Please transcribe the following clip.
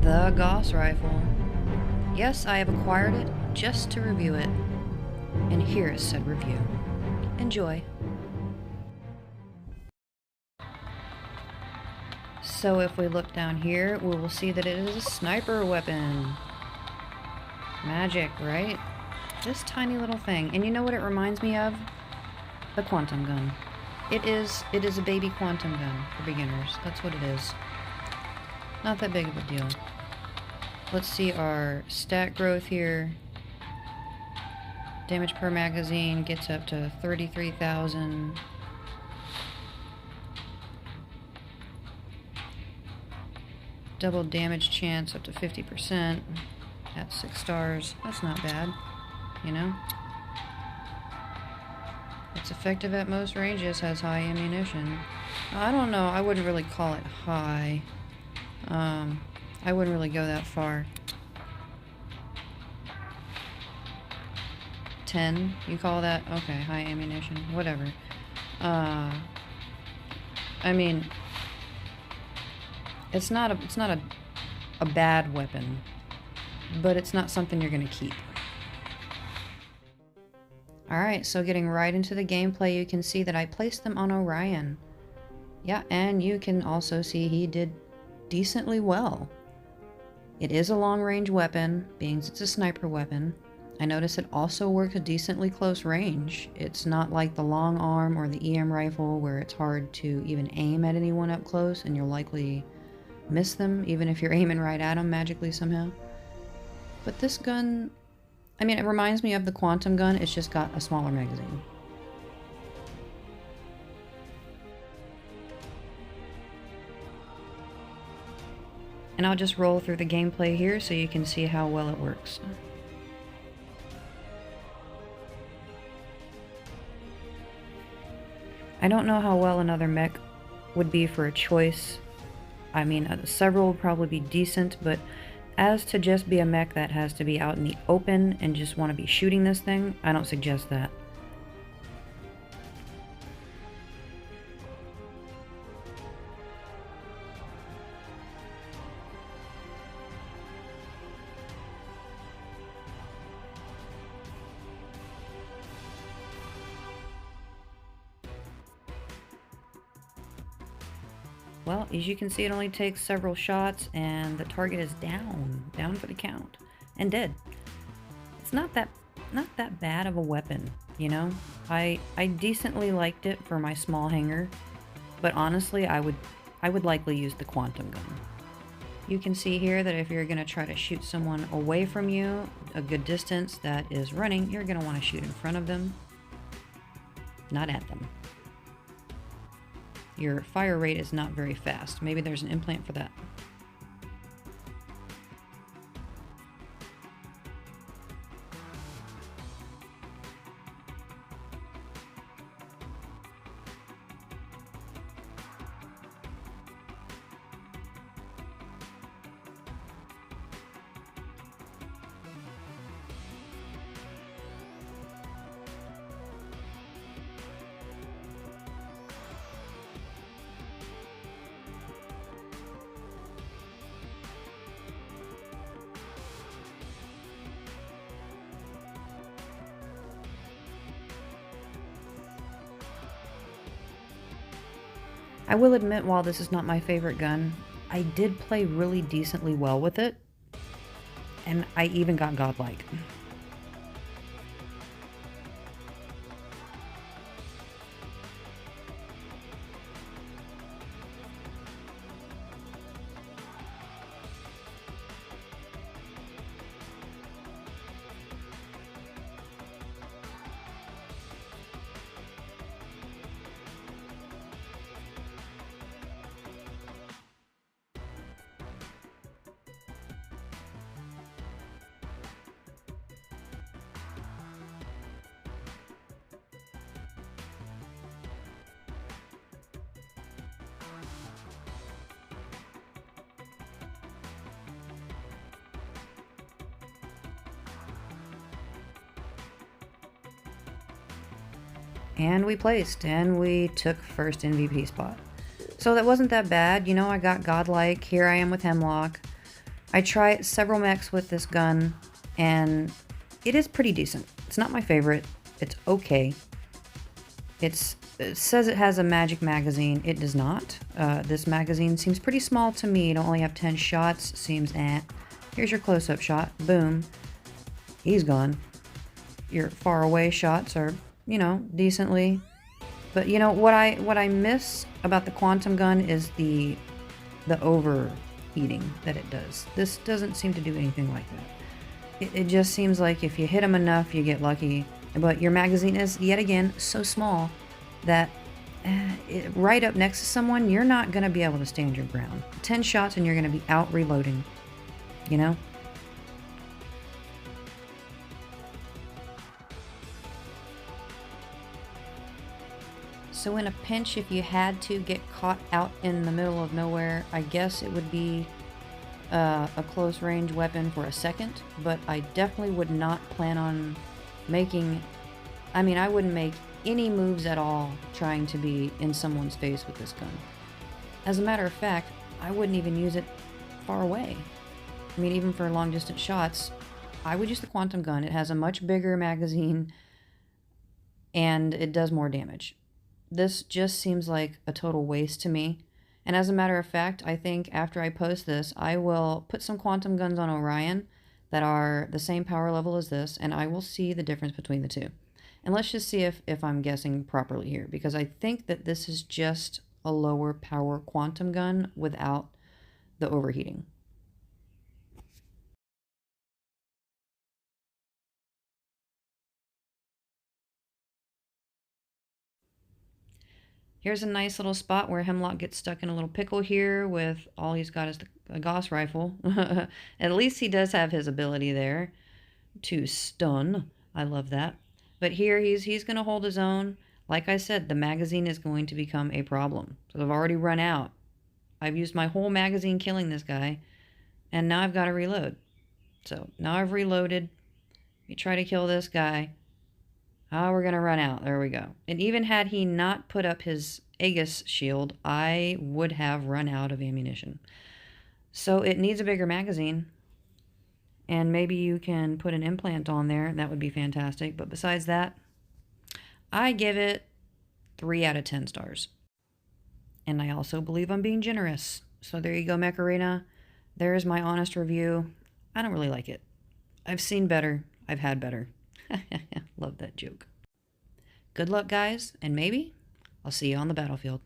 The Gauss rifle. Yes, I have acquired it just to review it. And here is said review. Enjoy. So if we look down here, we will see that it is a sniper weapon. Magic, right? This tiny little thing. And you know what it reminds me of? The quantum gun. It is a baby quantum gun for beginners. That's what it is. Not that big of a deal. Let's see our stat growth here. Damage per magazine gets up to 33,000. Double damage chance up to 50% at 6 stars. That's not bad, you know? It's effective at most ranges, has high ammunition. I don't know, I wouldn't really call it high. I wouldn't really go that far. 10, you call that? Okay, high ammunition, whatever. I mean, it's not a bad weapon, but it's not something you're gonna keep. Alright, so getting right into the gameplay, you can see that I placed them on Orion. Yeah, and you can also see he did decently well. It is a long-range weapon, being it's a sniper weapon. I notice it also works at decently close range. It's not like the long arm or the EM rifle where it's hard to even aim at anyone up close and you'll likely miss them even if you're aiming right at them magically somehow. But this gun, I mean, it reminds me of the quantum gun, it's just got a smaller magazine. And I'll just roll through the gameplay here so you can see how well it works. I don't know how well another mech would be for a choice. I mean, several would probably be decent, but as to just be a mech that has to be out in the open and just want to be shooting this thing, I don't suggest that. Well, as you can see, it only takes several shots and the target is down for the count, and dead. It's not that bad of a weapon, you know? I decently liked it for my small hangar, but honestly, I would likely use the quantum gun. You can see here that if you're going to try to shoot someone away from you, a good distance that is running, you're going to want to shoot in front of them, not at them. Your fire rate is not very fast. Maybe there's an implant for that. I will admit, while this is not my favorite gun, I did play really decently well with it, and I even got godlike. And we placed, and we took first MVP spot. So that wasn't that bad, you know, I got godlike, here I am with Hemlock. I tried several mechs with this gun, and it is pretty decent. It's not my favorite. It's okay. It says it has a magic magazine. It does not. This magazine seems pretty small to me. To only have 10 shots seems eh. Here's your close-up shot. Boom. He's gone. Your far away shots are, you know, decently. But you know what I miss about the quantum gun is the overheating that it does. This doesn't seem to do anything like that. It just seems like if you hit them enough, you get lucky. But your magazine is, yet again, so small that right up next to someone, you're not going to be able to stand your ground. 10 shots and you're going to be out reloading, you know? So in a pinch, if you had to get caught out in the middle of nowhere, I guess it would be a close range weapon for a second, but I definitely would not plan on making, I mean, I wouldn't make any moves at all trying to be in someone's face with this gun. As a matter of fact, I wouldn't even use it far away. I mean, even for long distance shots, I would use the quantum gun. It has a much bigger magazine and it does more damage. This just seems like a total waste to me. And as a matter of fact, I think after I post this, I will put some quantum guns on Orion that are the same power level as this, and I will see the difference between the two. And let's just see if I'm guessing properly here, because I think that this is just a lower power quantum gun without the overheating. Here's a nice little spot where Hemlock gets stuck in a little pickle here with all he's got is a Gauss rifle. At least he does have his ability there to stun. I love that. But here he's going to hold his own. Like I said, the magazine is going to become a problem. So I've already run out. I've used my whole magazine killing this guy. And now I've got to reload. So now I've reloaded. You try to kill this guy. Oh, we're going to run out. There we go. And even had he not put up his Aegis shield, I would have run out of ammunition. So it needs a bigger magazine. And maybe you can put an implant on there. That would be fantastic. But besides that, I give it 3 out of 10 stars. And I also believe I'm being generous. So there you go, Mech Arena. There's my honest review. I don't really like it. I've seen better. I've had better. Love that joke. Good luck, guys, and maybe I'll see you on the battlefield.